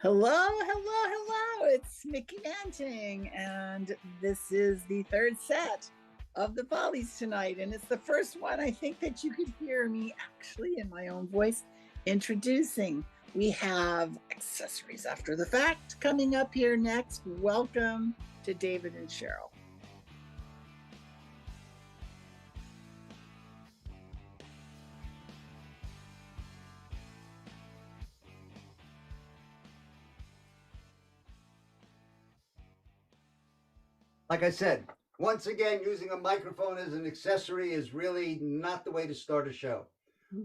Hello, hello, hello. It's Mickey Manting, and this is the third set of the Follies tonight. And it's the first one I think that you could hear me actually in my own voice introducing. We have accessories after the fact coming up here next. Welcome to David and Cheryl. Like I said, once again, using a microphone as an accessory is really not the way to start a show.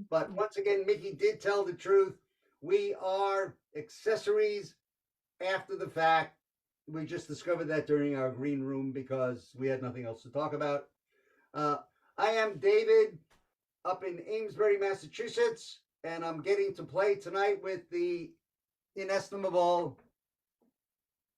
But once again, Mickey did tell the truth. We are accessories after the fact. We just discovered that during our green room because we had nothing else to talk about. I am David up in Amesbury, Massachusetts, and I'm getting to play tonight with the inestimable.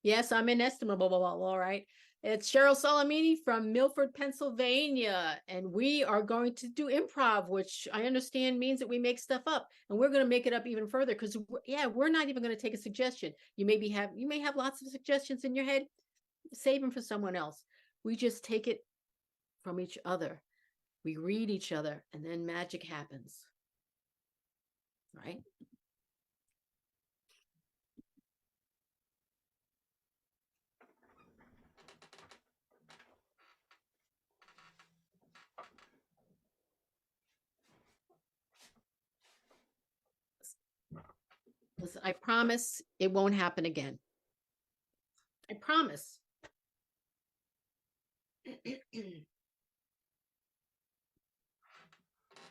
Yes, I'm inestimable, all right. It's Cheryl Salamini from Milford, Pennsylvania, and we are going to do improv, which I understand means that we make stuff up, and we're going to make it up even further because, we're not even going to take a suggestion. You may have lots of suggestions in your head. Save them for someone else. We just take it from each other. We read each other, and then magic happens. Right? Listen, I promise it won't happen again. I promise.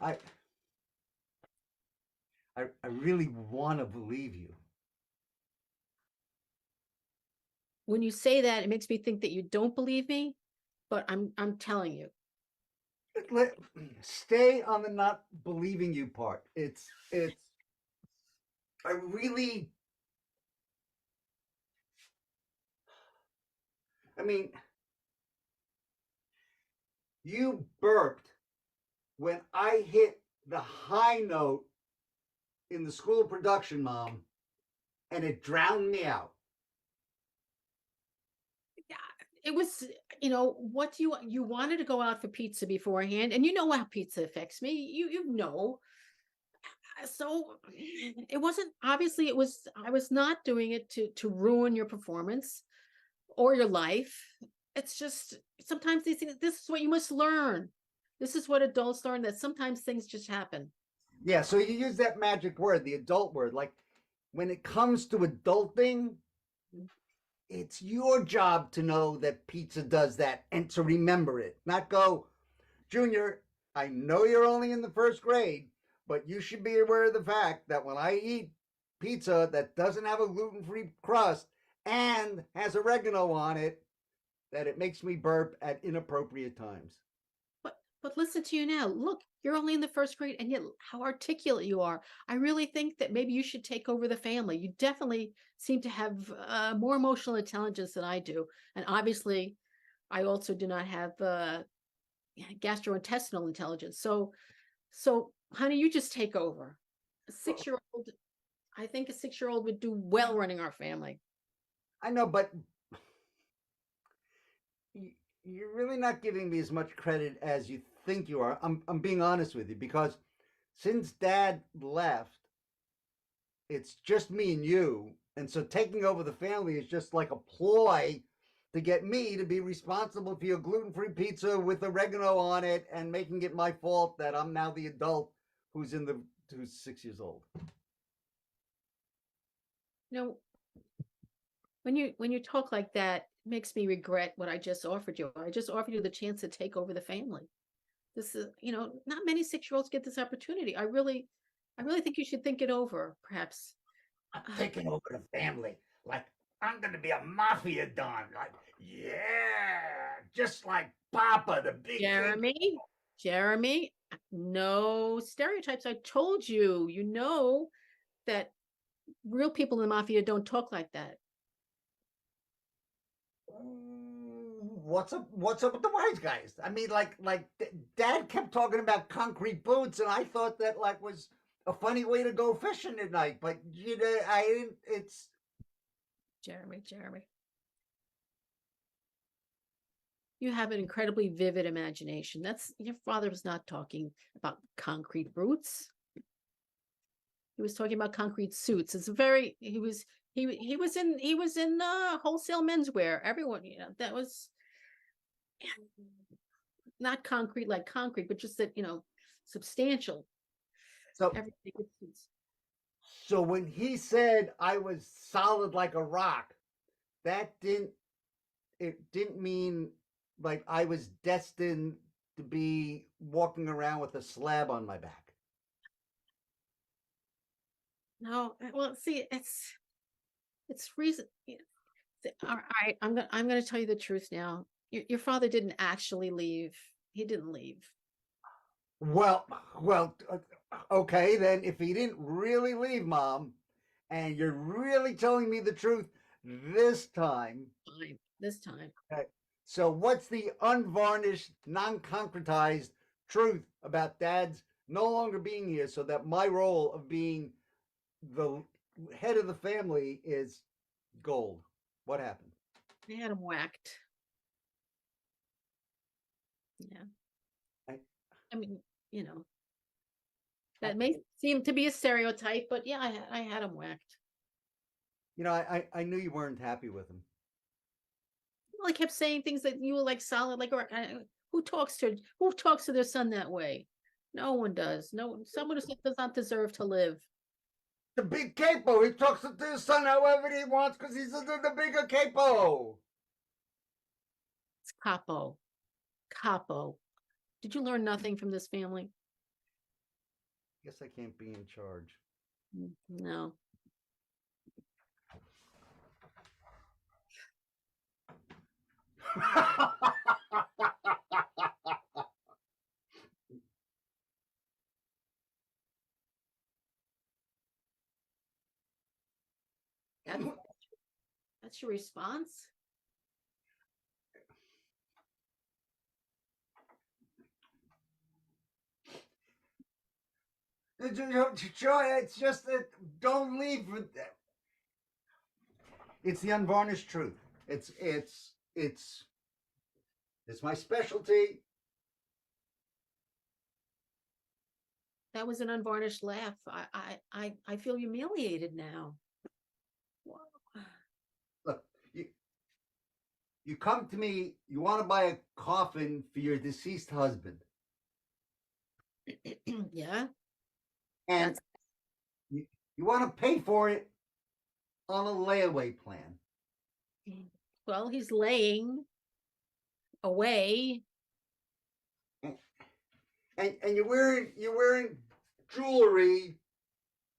I really want to believe you. When you say that, it makes me think that you don't believe me, but I'm telling you. Stay on the not believing you part. I really, I mean, you burped when I hit the high note in the School of Production, Mom, and it drowned me out. It was, what you wanted to go out for pizza beforehand, and you know how pizza affects me. You know. So it wasn't obviously I was not doing it to ruin your performance or your life. It's just sometimes these things, this is what you must learn. This is what adults learn, that sometimes things just happen. Yeah, so you use that magic word, the adult word. Like when it comes to adulting, it's your job to know that pizza does that and to remember it, not go, Junior, I know you're only in the first grade, but you should be aware of the fact that when I eat pizza that doesn't have a gluten-free crust and has oregano on it, that it makes me burp at inappropriate times. But listen to you now. Look, you're only in the first grade, and yet how articulate you are. I really think that maybe you should take over the family. You definitely seem to have more emotional intelligence than I do, and obviously, I also do not have gastrointestinal intelligence. So, honey, you just take over. A 6-year-old, I think a 6-year-old would do well running our family. I know, but you're really not giving me as much credit as you think you are. I'm being honest with you because since Dad left, it's just me and you, and so taking over the family is just like a ploy to get me to be responsible for your gluten-free pizza with oregano on it and making it my fault that I'm now the adult who's 6 years old. When you talk like that, it makes me regret what I just offered you. I just offered you the chance to take over the family. This is, not many 6-year-olds get this opportunity. I really think you should think it over, perhaps. I'm taking over the family. Like, I'm going to be a mafia don. Like, yeah, just like Papa, the big Jeremy, no stereotypes. I told you, that real people in the mafia don't talk like that. What's up with the wise guys? I mean, like Dad kept talking about concrete boots, and I thought that was a funny way to go fishing at night. But I didn't. Jeremy. You have an incredibly vivid imagination. That's your father was not talking about concrete roots. He was talking about concrete suits. It's very he was in wholesale menswear. Everyone, that was not concrete like concrete, but just that, substantial. So Everything with suits. so when he said I was solid like a rock, that didn't mean like I was destined to be walking around with a slab on my back. No, well, see, it's reason. All right, I'm gonna tell you the truth now. Your father didn't actually leave. He didn't leave. Well, okay, then if he didn't really leave, Mom, and you're really telling me the truth this time. Fine, this time. Okay, so what's the unvarnished, non-concretized truth about Dad's no longer being here so that my role of being the head of the family is gold? What happened? They had him whacked. Yeah. I mean, that may seem to be a stereotype, but yeah, I had him whacked. I knew you weren't happy with him. Well, I kept saying things that you were like solid, like who talks to their son that way? No one does. No one. Someone who does not deserve to live. The big capo. He talks to his son however he wants because he's the bigger capo. It's capo. Did you learn nothing from this family? Guess I can't be in charge. No. That's your response? It's just that don't leave. It's the unvarnished truth. It's my specialty. That was an unvarnished laugh. I feel humiliated now. Look, you come to me. You want to buy a coffin for your deceased husband. Yeah. And you want to pay for it on a layaway plan. Well, he's laying away. And you're wearing jewelry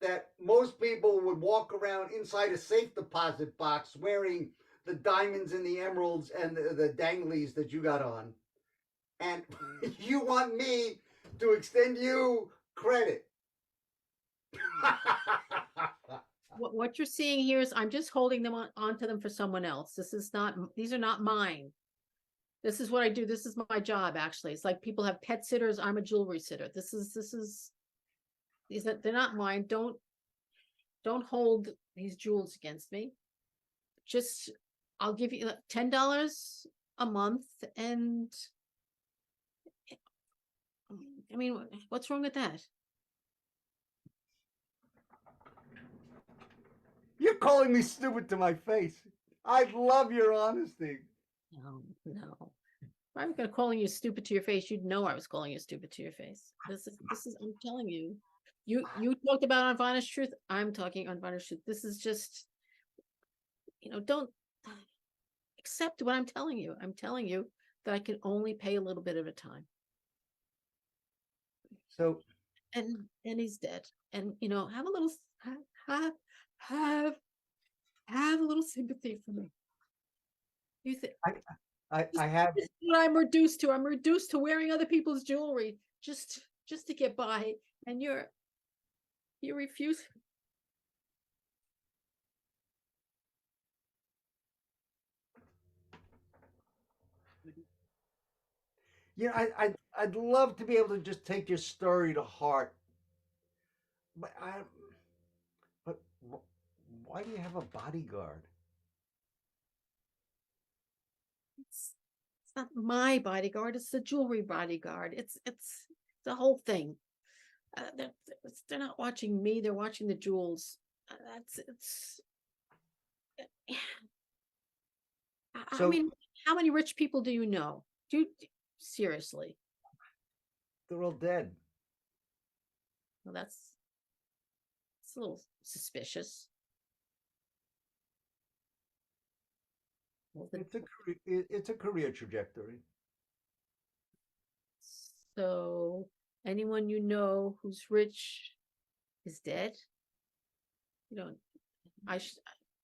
that most people would walk around inside a safe deposit box wearing the diamonds and the emeralds and the danglies that you got on. And you want me to extend you credit. What you're seeing here is I'm just holding them onto them for someone else. These are not mine. This is what I do. This is my job, actually. It's like people have pet sitters. I'm a jewelry sitter. They're not mine. Don't hold these jewels against me. Just, I'll give you $10 a month. And I mean, what's wrong with that? You're calling me stupid to my face. I love your honesty. No. If I was going to calling you stupid to your face, you'd know I was calling you stupid to your face. This is I'm telling you. You talked about unvarnished truth. I'm talking unvarnished truth. This is just, don't accept what I'm telling you. I'm telling you that I can only pay a little bit at a time. So, and he's dead. And have a little have a little sympathy for me. You think I have what I'm reduced to. I'm reduced to wearing other people's jewelry just to get by, and you refuse. I'd love to be able to just take your story to heart, but why do you have a bodyguard? It's not my bodyguard, it's the jewelry bodyguard. It's the whole thing. They're not watching me, they're watching the jewels. That's it's I So mean, how many rich people do you know? Do seriously? they're all dead. Well, it's a little suspicious. Well, It's a career trajectory. so anyone you know who's rich is dead? You don't. I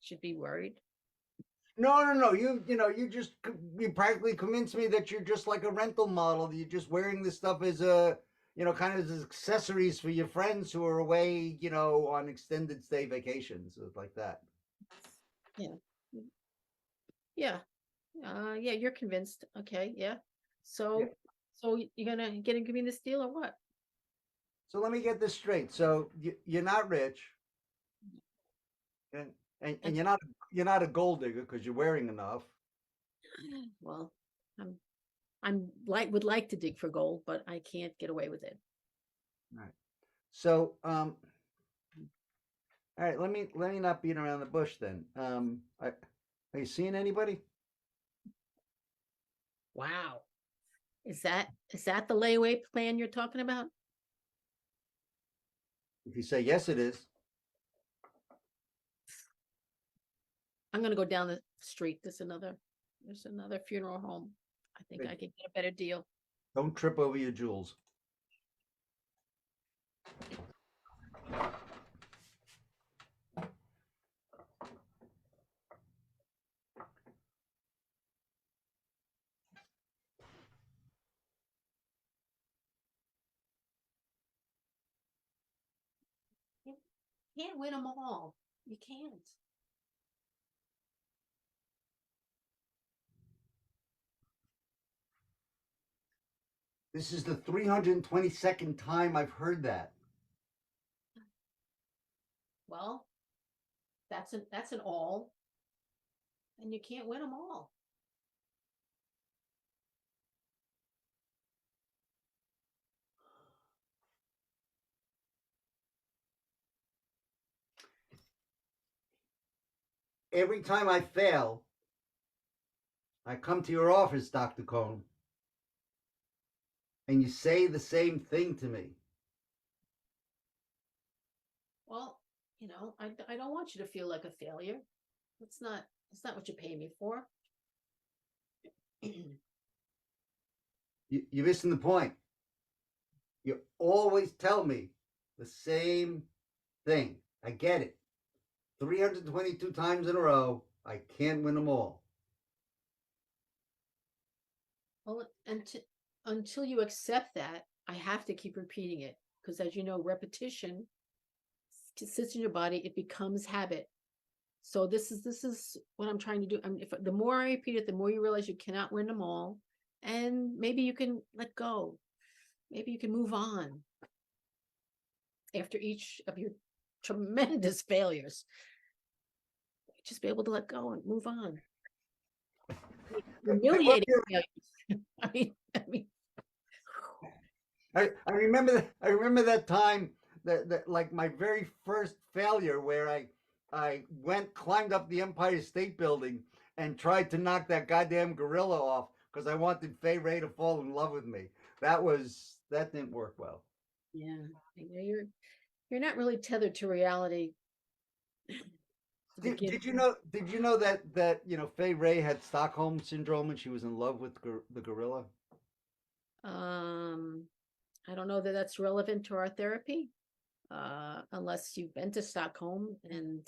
should be worried. No. You practically convinced me that you're just like a rental model. You're just wearing this stuff as a, kind of as accessories for your friends who are away, on extended stay vacations, like that. Yeah. Yeah. Yeah, you're convinced. Okay, yeah. So Yeah. so you're gonna give me this deal or what? So let me get this straight. So you're not rich, and and, And and you're not a gold digger because you're wearing enough. well, I'm would like to dig for gold, but I can't get away with it. All right. So all right. Let me not beat around the bush then. Are you seeing anybody? Wow. Is that the layaway plan you're talking about? If you say yes, it is. I'm gonna go down the street. There's another funeral home. I think Hey. I can get a better deal. Don't trip over your jewels. You can't win them all. You can't. This is the 322nd time I've heard that. Well, that's an all, and you can't win them all. Every time I fail, I come to your office, Dr. Cohn, and you say the same thing to me. Well, I don't want you to feel like a failure. That's not what you pay me for. You're missing the point. You always tell me the same thing. I get it. 322 times in a row, I can't win them all. Well, until you accept that, I have to keep repeating it because, as you know, repetition sits in your body. It becomes habit. So this is what I'm trying to do. I mean, if the more I repeat it, the more you realize you cannot win them all, and maybe you can let go. Maybe you can move on after each of your tremendous failures. Just be able to let go and move on. Humiliating failures. I mean, I remember that time that like my very first failure where I climbed up the Empire State Building and tried to knock that goddamn gorilla off because I wanted Fay Ray to fall in love with me. That didn't work well. yeah, you're not really tethered to reality. Did you know that Fay Ray had Stockholm syndrome and she was in love with the gorilla? I don't know that that's relevant to our therapy, unless you've been to Stockholm and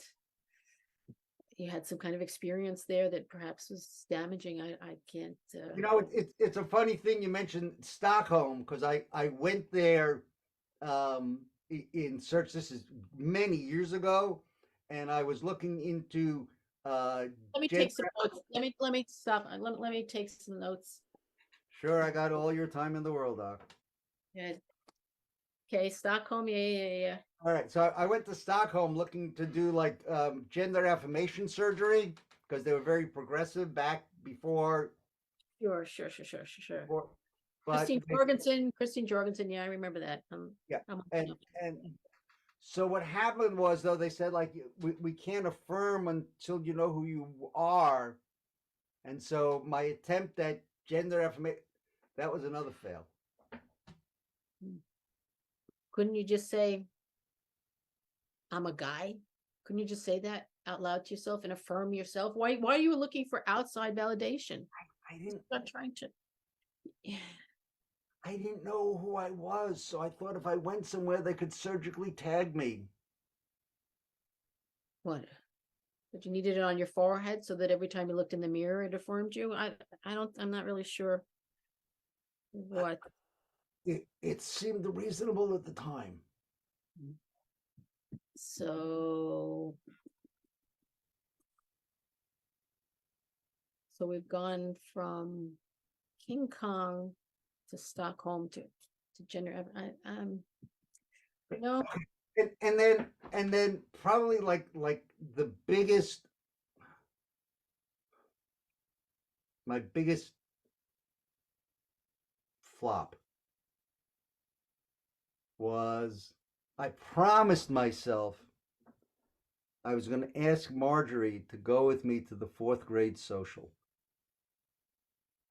you had some kind of experience there that perhaps was damaging. I can't. It's a funny thing you mentioned Stockholm because I went there in search. This is many years ago, and I was looking into. Let me take some notes. Let me stop. Let me take some notes. Sure, I got all your time in the world, Doc. Good. Okay, Stockholm. Yeah. All right, so I went to Stockholm looking to do like gender affirmation surgery because they were very progressive back before Sure. Or, but Christine Jorgensen. Yeah, I remember that. yeah, I'm and so what happened was, though, they said, like, we can't affirm until you know who you are. And so my attempt at gender affirmation, that was another fail. Couldn't you just say, I'm a guy? Couldn't you just say that out loud to yourself and affirm yourself? Why are you looking for outside validation? I didn't Not trying to. Yeah. I didn't know who I was, so I thought if I went somewhere they could surgically tag me. What? But you needed it on your forehead so that every time you looked in the mirror it affirmed you? I'm not really sure what. It seemed reasonable at the time. So we've gone from King Kong to Stockholm to gender. No. And then probably like the biggest, my biggest flop was I promised myself I was going to ask Marjorie to go with me to the 4th grade social.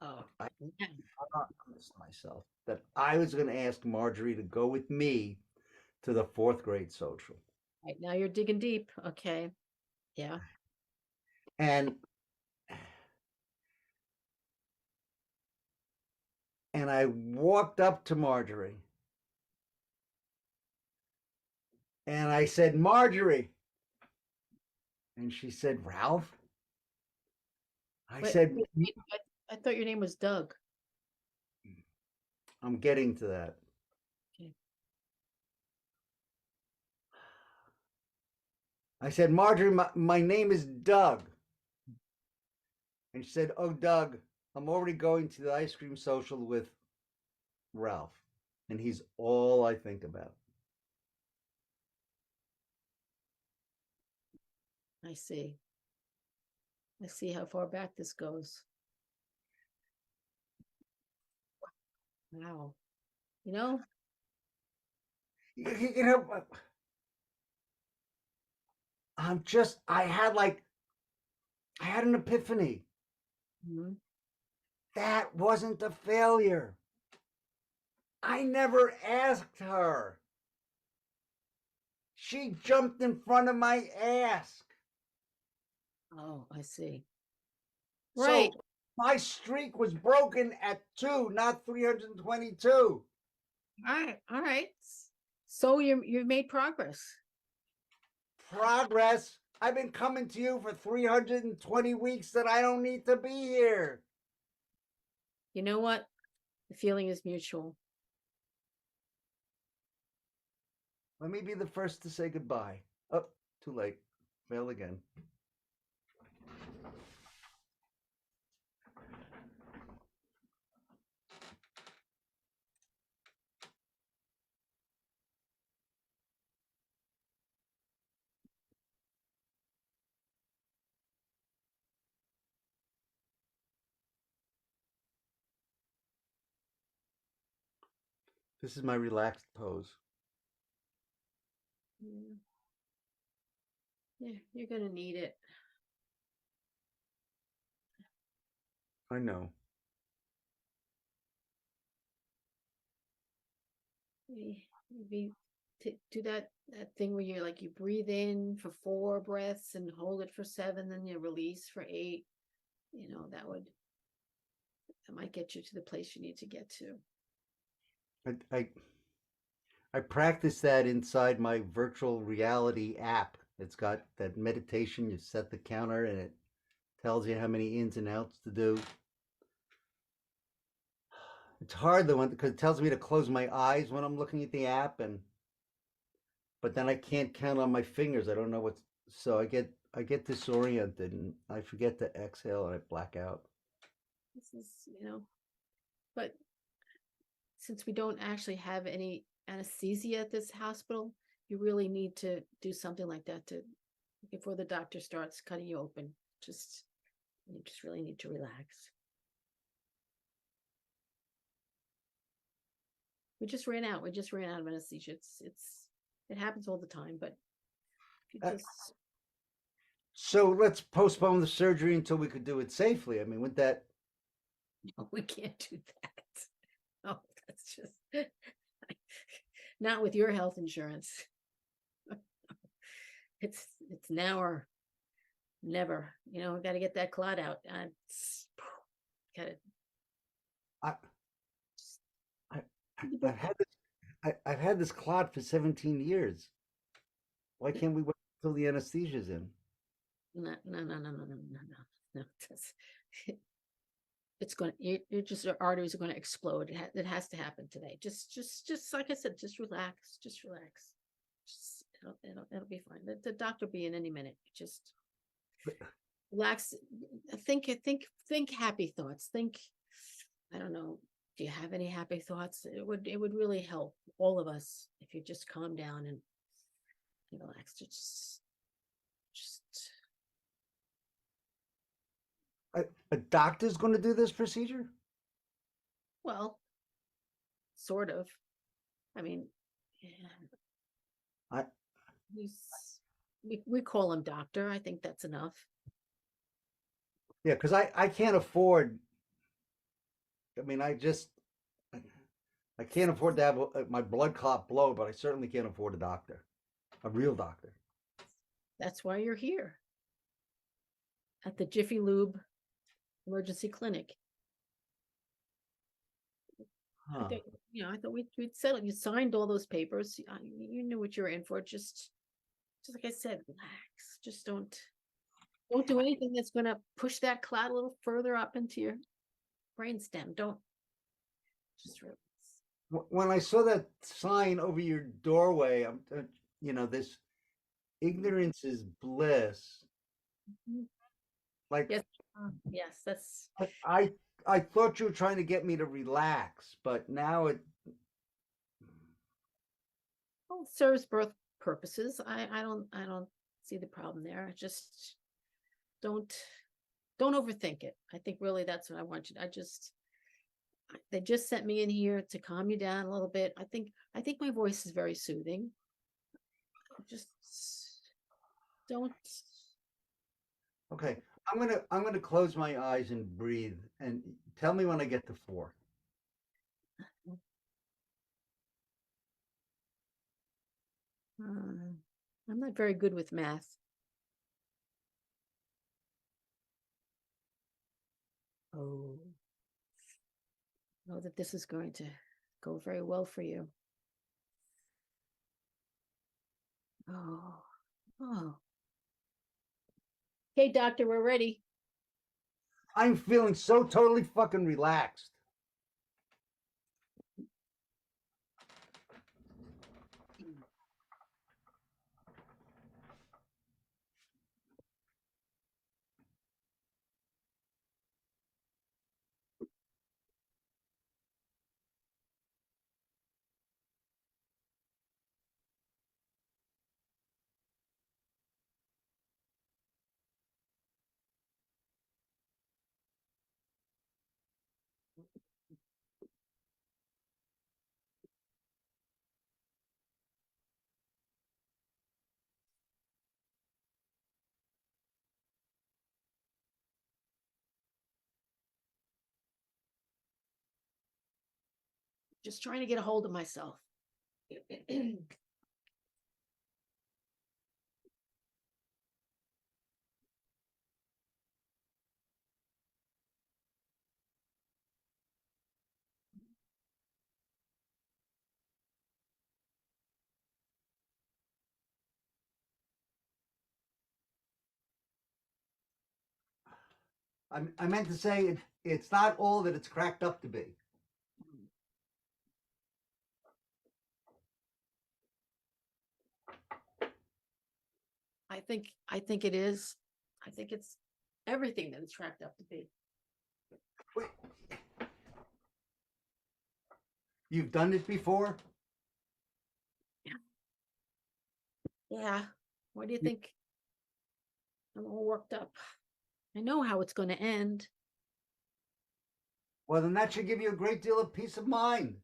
Oh, I promised myself that I was going to ask Marjorie to go with me to the 4th grade social. Right, now you're digging deep. Okay. Yeah. And I walked up to Marjorie and I said, Marjorie. And she said, Ralph. I said, I thought your name was Doug. I'm getting to that. Okay. I said, Marjorie, my name is Doug. And she said, oh, Doug, I'm already going to the ice cream social with Ralph. And he's all I think about. I see. I see how far back this goes. Wow. You know, I had an epiphany. mm-hmm. That wasn't a failure. I never asked her. She jumped in front of my ask. Oh, I see. Right. So my streak was broken at 2, not 322. All right. So you've made progress. Progress? I've been coming to you for 320 weeks that I don't need to be here. You know what? The feeling is mutual. Let me be the first to say goodbye. Oh, too late. Fail again. This is my relaxed pose. Yeah, you're gonna need it. I know. Maybe do that thing where you breathe in for 4 breaths and hold it for 7, then you release for 8. You know, that might get you to the place you need to get to. I practice that inside my virtual reality app. It's got that meditation. You set the counter and it tells you how many ins and outs to do. It's hard though because it tells me to close my eyes when I'm looking at the app, but then I can't count on my fingers. I don't know what's so I get disoriented and I forget to exhale and I black out. This is, but since we don't actually have any anesthesia at this hospital, you really need to do something like that before the doctor starts cutting you open. You just really need to relax. We just ran out. We just ran out of anesthesia. It happens all the time, but if you Uh, just So let's postpone the surgery until we could do it safely. I mean, with that, no, we can't do that. Oh, that's just not with your health insurance. It's now or never. You know, got to get that clot out. Got to. I, I, I've had this, I've had this clot for 17 years. Why can't we wait until the anesthesia's in? No. It's going to, you're just, your arteries are going to explode. It has to happen today. Just like I said, just relax. Just relax. It'll be fine. The doctor will be in any minute. Just relax. Think happy thoughts. Think, I don't know. Do you have any happy thoughts? It would really help all of us if you just calm down and relax. Just A doctor's going to do this procedure? well, sort of. I mean, I we call him doctor. I think that's enough. Yeah, because I can't afford. I mean, I can't afford to have my blood clot blow, but I certainly can't afford a doctor, a real doctor. That's why you're here at the Jiffy Lube Emergency Clinic. Huh. I thought we'd settled. You signed all those papers. You knew what you were in for. Just like I said, relax. Just don't do anything that's going to push that clot a little further up into your brainstem. Don't. Just relax. When I saw that sign over your doorway, this ignorance is bliss. Like, yes, yes, that's. I thought you were trying to get me to relax, but now it. Well, it serves both purposes. I don't see the problem there. Just don't overthink it. I think really that's what I want you to. They just sent me in here to calm you down a little bit. I think my voice is very soothing. Just don't. Okay, I'm gonna close my eyes and breathe, and tell me when I get to 4. I'm not very good with math. Oh, know that this is going to go very well for you. Oh. Okay, doctor, we're ready. I'm feeling so totally fucking relaxed. Just trying to get a hold of myself. I meant to say it's not all that it's cracked up to be. I think it is. I think it's everything that it's cracked up to be. Wait. You've done it before? Yeah. What do you think? I'm all worked up. I know how it's going to end. Well, then that should give you a great deal of peace of mind.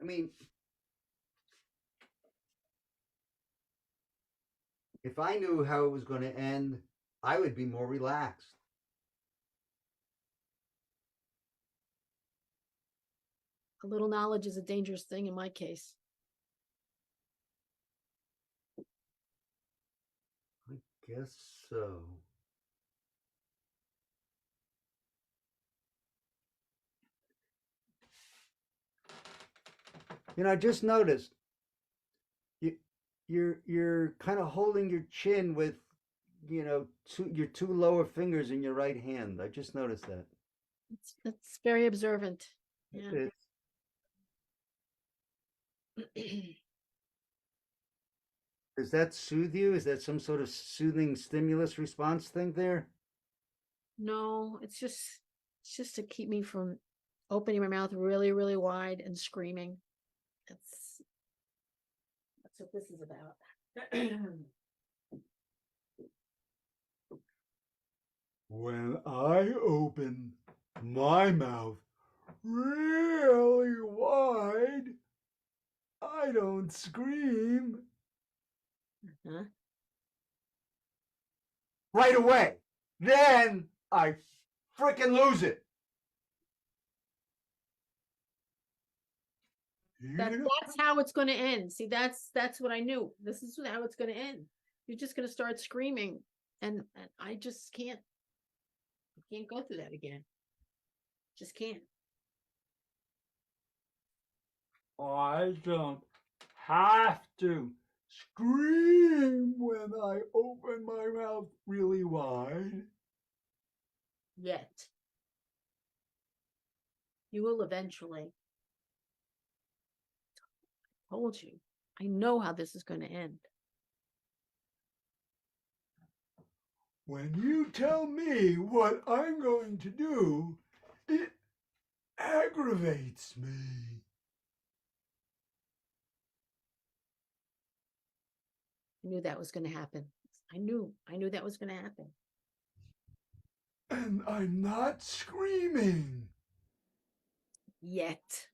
I mean, if I knew how it was going to end, I would be more relaxed. A little knowledge is a dangerous thing in my case. I guess so. You know, I just noticed you're kind of holding your chin with, you know, your two lower fingers in your right hand. I just noticed that. It's very observant. Yeah. It Does that soothe you? Is that some sort of soothing stimulus response thing there? No, it's just to keep me from opening my mouth really, really wide and screaming. That's what this is about. When I open my mouth really wide, I don't scream. Huh? Right away. Then I freaking lose it. That's how it's going to end. See, that's what I knew. This is how it's going to end. You're just going to start screaming, and I just can't. I can't go through that again. Just can't. I don't have to scream when I open my mouth really wide. Yet. You will eventually. I told you. I know how this is going to end. When you tell me what I'm going to do, it aggravates me. I knew that was going to happen. I knew that was going to happen. And I'm not screaming. Yet.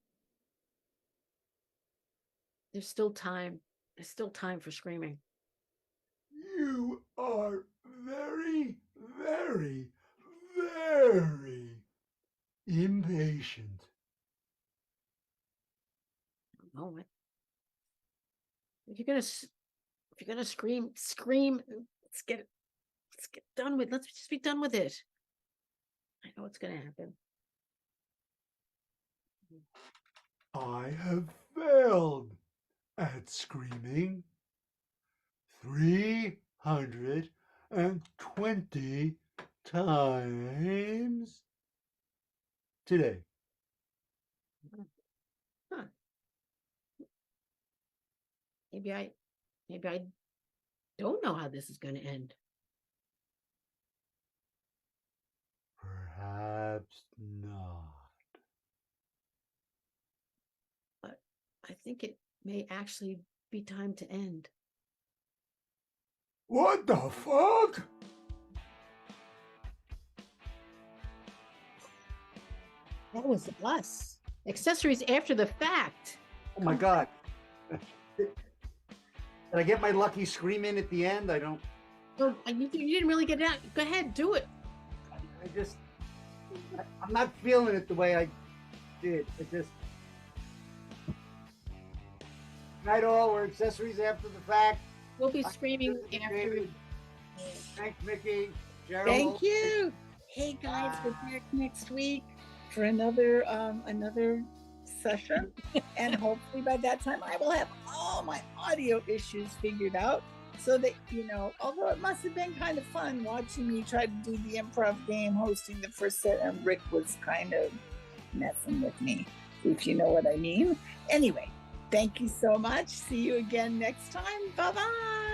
There's still time. There's still time for screaming. You are very, very, very impatient. Oh, if you're gonna scream. Let's get done with. Let's just be done with it. I know what's gonna happen. I have failed at screaming 320 times today. Huh. Maybe I don't know how this is going to end. Perhaps not. But I think it may actually be time to end. What the fuck? That was us. Accessories after the fact. Oh my God. Did I get my lucky scream in at the end? I don't. No, you didn't really get it out. Go ahead, do it. I'm not feeling it the way I did. Night all, we're accessories after the fact. We'll be screaming after. Thanks, Mickey. Cheryl. Thank you. Hey guys, we're back next week for another session, and hopefully by that time I will have all my audio issues figured out, so that, you know, although it must have been kind of fun watching me try to do the improv game, hosting the first set, and Rick was kind of messing with me, if you know what I mean. Anyway, thank you so much. See you again next time. Bye-bye.